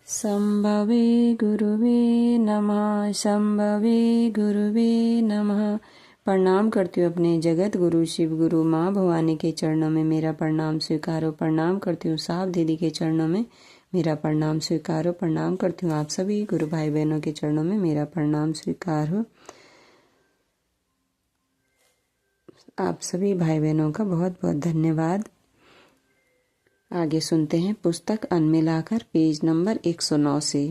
शंभवे गुरुवे नमः। शंभवे गुरुवे नमः। प्रणाम करती हूँ अपने जगत गुरु शिव गुरु माँ भवानी के चरणों में मेरा प्रणाम स्वीकारो। प्रणाम करती हूँ साहब दीदी के चरणों में मेरा प्रणाम स्वीकारो। प्रणाम करती हूँ आप सभी गुरु भाई बहनों के चरणों में मेरा प्रणाम स्वीकार हो। आप सभी भाई बहनों का बहुत बहुत धन्यवाद। आगे सुनते हैं पुस्तक अन्न मिलाकर पेज नंबर 109 से।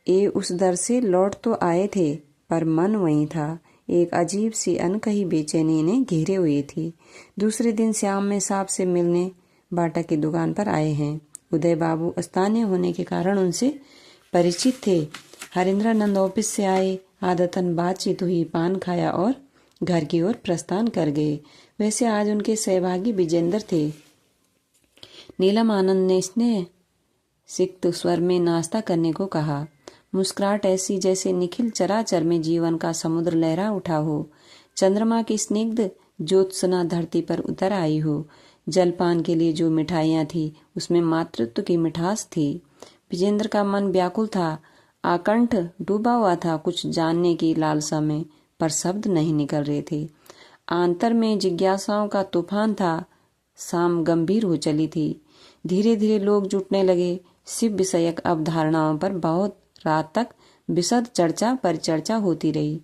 ए उस दर से लौट तो आए थे पर मन वहीं था। एक अजीब सी अनकही बेचैनी ने घेरे हुई थी। दूसरे दिन श्याम में साहब से मिलने बाटा की दुकान पर आए हैं। उदय बाबू स्थानीय होने के कारण उनसे परिचित थे। हरेंद्रानंद ऑफिस से आए, आदतन बातचीत हुई, पान खाया और घर की ओर प्रस्थान कर गए। वैसे आज उनके सहभागी विजेंद्र थे। नीलम आनंद ने स्नेह सिक्त स्वर में नाश्ता करने को कहा। मुस्कुराहट ऐसी जैसे निखिल चराचर में जीवन का समुद्र लहरा उठा हो। चंद्रमा की स्निग्ध ज्योत्सना धरती पर उतर आई हो। जलपान के लिए जो मिठाइयाँ थी उसमें मातृत्व की मिठास थी। विजेंद्र का मन व्याकुल था, आकंठ डूबा हुआ था कुछ जानने की लालसा में, पर शब्द नहीं निकल रहे थे। आंतर में जिज्ञासाओं का तूफान था। शाम गंभीर हो चली थी। धीरे धीरे लोग जुटने लगे। शिव विषयक अवधारणाओं पर बहुत रात तक विशद चर्चा परिचर्चा होती रही।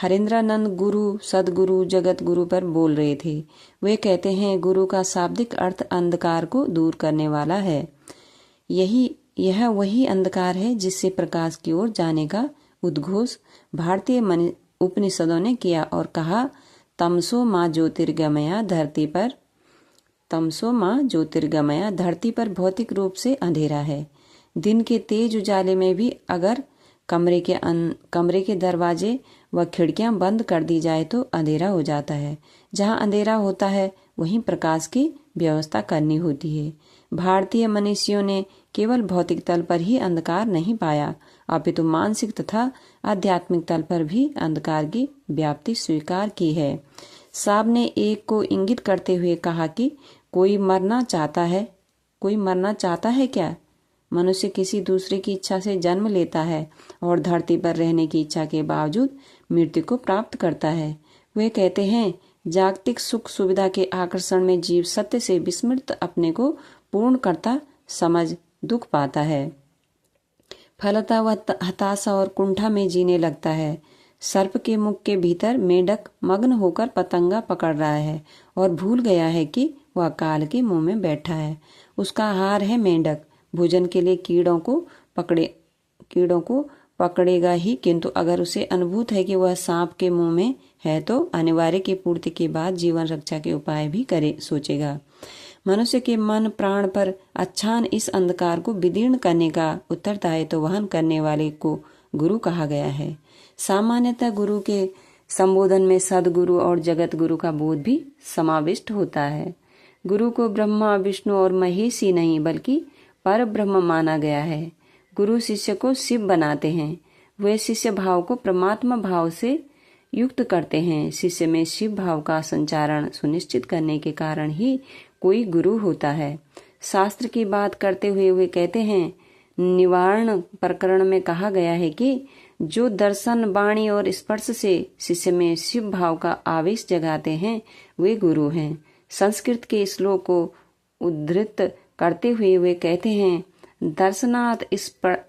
हरेंद्रानंद गुरु सदगुरु जगत गुरु पर बोल रहे थे। वे कहते हैं गुरु का शाब्दिक अर्थ अंधकार को दूर करने वाला है। यह वही अंधकार है जिससे प्रकाश की ओर जाने का उद्घोष भारतीय उपनिषदों ने किया और कहा, तमसो माँ ज्योतिर्गमया धरती पर तमसो माँ ज्योतिर्गमया धरती पर भौतिक रूप से अंधेरा है। दिन के तेज उजाले में भी अगर कमरे के दरवाजे व खिड़कियां बंद कर दी जाए तो अंधेरा हो जाता है। जहां अंधेरा होता है वहीं प्रकाश की व्यवस्था करनी होती है। भारतीय मनीषियों ने केवल भौतिक तल पर ही अंधकार नहीं पाया, अपितु मानसिक तथा आध्यात्मिक तल पर भी अंधकार की व्याप्ति स्वीकार की है। साहब ने एक को इंगित करते हुए कहा कि कोई मरना चाहता है क्या? मनुष्य किसी दूसरे की इच्छा से जन्म लेता है और धरती पर रहने की इच्छा के बावजूद मृत्यु को प्राप्त करता है। वे कहते हैं जागतिक सुख सुविधा के आकर्षण में जीव सत्य से विस्मृत अपने को पूर्ण करता समझ दुख पाता है। फलतः वह हताशा और कुंठा में जीने लगता है। सर्प के मुख के भीतर मेढक मग्न होकर पतंगा पकड़ रहा है और भूल गया है कि वह काल के मुंह में बैठा है। उसका आहार है मेंढक। भोजन के लिए कीड़ों को पकड़ेगा ही, किंतु अगर उसे अनुभूत है कि वह सांप के मुंह में है तो अनिवार्य की पूर्ति के बाद जीवन रक्षा के उपाय भी सोचेगा। मनुष्य के मन प्राण पर अच्छान इस अंधकार को विदीर्ण करने का उत्तरदायित्व वहन करने वाले को गुरु कहा गया है। सामान्यतः गुरु के संबोधन में सदगुरु और जगत गुरु का बोध भी समाविष्ट होता है। गुरु को ब्रह्मा विष्णु और महेश ही नहीं बल्कि पर ब्रह्म माना गया है। गुरु शिष्य को शिव बनाते हैं। वे शिष्य भाव को परमात्मा भाव से युक्त करते हैं। शिष्य में शिव भाव का संचारण सुनिश्चित करने के कारण ही कोई गुरु होता है। शास्त्र की बात करते हुए वे कहते हैं, निवारण प्रकरण में कहा गया है कि जो दर्शन वाणी और स्पर्श से शिष्य में शिव भाव का आवेश जगाते हैं वे गुरु हैं। संस्कृत के श्लोक को उद्धृत करते हुए वे कहते हैं, दर्शनात्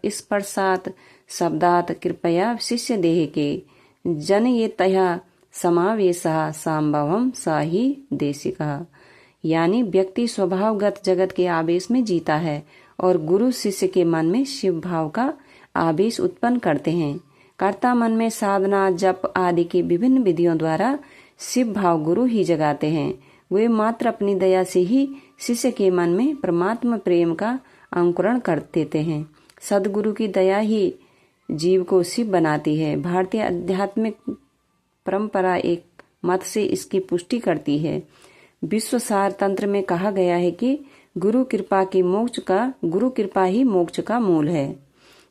स्पर्शात् शब्दात् कृपया शिष्य देह के जन ये तया समावेशः संभवम सा ही देशिका। यानी व्यक्ति स्वभावगत जगत के आवेश में जीता है और गुरु शिष्य के मन में शिव भाव का आवेश उत्पन्न करते हैं। कर्ता मन में साधना जप आदि की विभिन्न विधियों द्वारा शिव भाव गुरु ही जगाते हैं। वे मात्र अपनी दया से ही शिष्य के मन में परमात्मा प्रेम का अंकुरण कर देते हैं। सदगुरु की दया ही जीव को शिव बनाती है। भारतीय आध्यात्मिक परंपरा एक मत से इसकी पुष्टि करती है। विश्व सार तंत्र में कहा गया है कि गुरु कृपा ही मोक्ष का मूल है।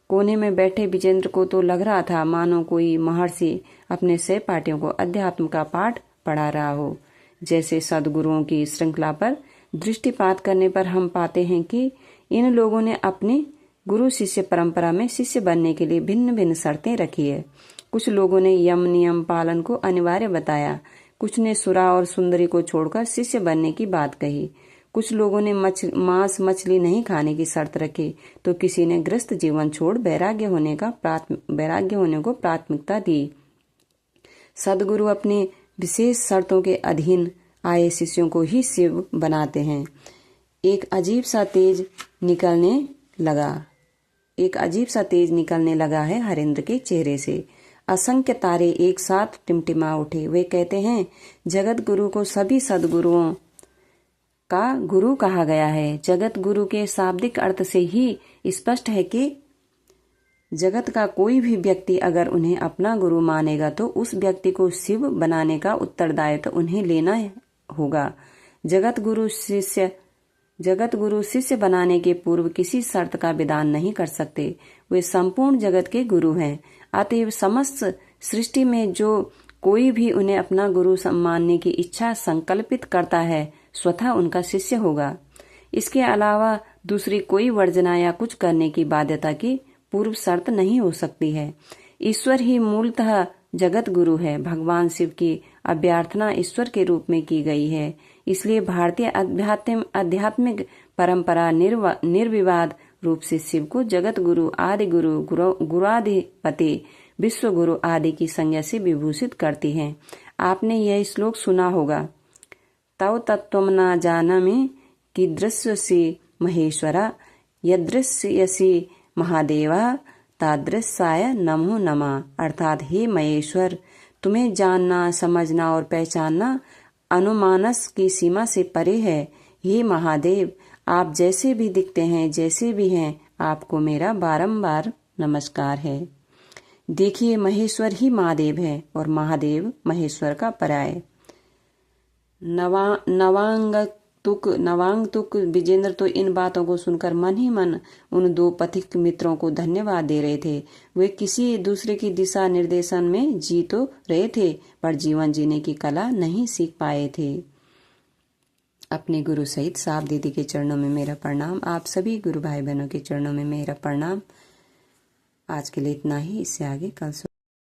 कोने में बैठे विजेंद्र को तो लग रहा था मानो कोई महर्षि अपने सहपाठियों को अध्यात्म का पाठ पढ़ा रहा हो। जैसे सदगुरुओं की श्रृंखला पर दृष्टिपात करने पर हम पाते हैं कि इन लोगों ने अपने गुरु शिष्य परंपरा में शिष्य बनने के लिए भिन्न भिन्न शर्तें रखी है। कुछ लोगों ने यम नियम पालन को अनिवार्य बताया, कुछ ने सुरा और सुंदरी को छोड़कर शिष्य बनने की बात कही, कुछ लोगों ने मांस मछली नहीं खाने की शर्त रखी, तो किसी ने गृहस्थ जीवन छोड़ वैराग्य होने को प्राथमिकता दी। सदगुरु अपने विशेष शर्तों के अधीन आए शिष्यों को ही शिव बनाते हैं। एक अजीब सा तेज निकलने लगा है हरेंद्र के चेहरे से। असंख्य तारे एक साथ टिमटिमा उठे। वे कहते हैं, जगत गुरु को सभी सदगुरुओं का गुरु कहा गया है। जगत गुरु के शाब्दिक अर्थ से ही स्पष्ट है कि जगत का कोई भी व्यक्ति अगर उन्हें अपना गुरु मानेगा तो उस व्यक्ति को शिव बनाने का उत्तरदायित्व उन्हें लेना होगा। जगत गुरु शिष्य बनाने के पूर्व किसी शर्त का विधान नहीं कर सकते। वे संपूर्ण जगत के गुरु हैं। अतएव समस्त सृष्टि में जो कोई भी उन्हें अपना गुरु मानने की इच्छा संकल्पित करता है, स्वतः उनका शिष्य होगा। इसके अलावा दूसरी कोई वर्जना या कुछ करने की बाध्यता की पूर्व शर्त नहीं हो सकती है। ईश्वर ही मूलतः जगत गुरु है। भगवान शिव की अभ्यर्थना ईश्वर के रूप में की गई है। इसलिए भारतीय आध्यात्मिक परंपरा निर्विवाद रूप से शिव को जगत गुरु, आदि गुरु, गुरुआधिपति, विश्व गुरु आदि की संज्ञा से विभूषित करती है। आपने यह श्लोक सुना होगा, तव तत्त्वं न जानामि कीदृशसि महेश्वरा, यदृश्यसि महादेवा तादृशाय नमो नमः। अर्थात हे महेश्वर, तुम्हें जानना, समझना और पहचानना अनुमानस की सीमा से परे है। हे महादेव, आप जैसे भी दिखते हैं, जैसे भी हैं, आपको मेरा बारंबार नमस्कार है। देखिए, महेश्वर ही महादेव है और महादेव महेश्वर का पर्याय। नवांगतुक विजेंद्र तो इन बातों को सुनकर मन ही मन उन दो पथिक मित्रों को धन्यवाद दे रहे थे। वे किसी दूसरे की दिशा निर्देशन में जी तो रहे थे, पर जीवन जीने की कला नहीं सीख पाए थे। अपने गुरु सहित साहब दीदी के चरणों में मेरा प्रणाम। आप सभी गुरु भाई बहनों के चरणों में मेरा प्रणाम। आज के लिए इतना ही। इससे आगे कल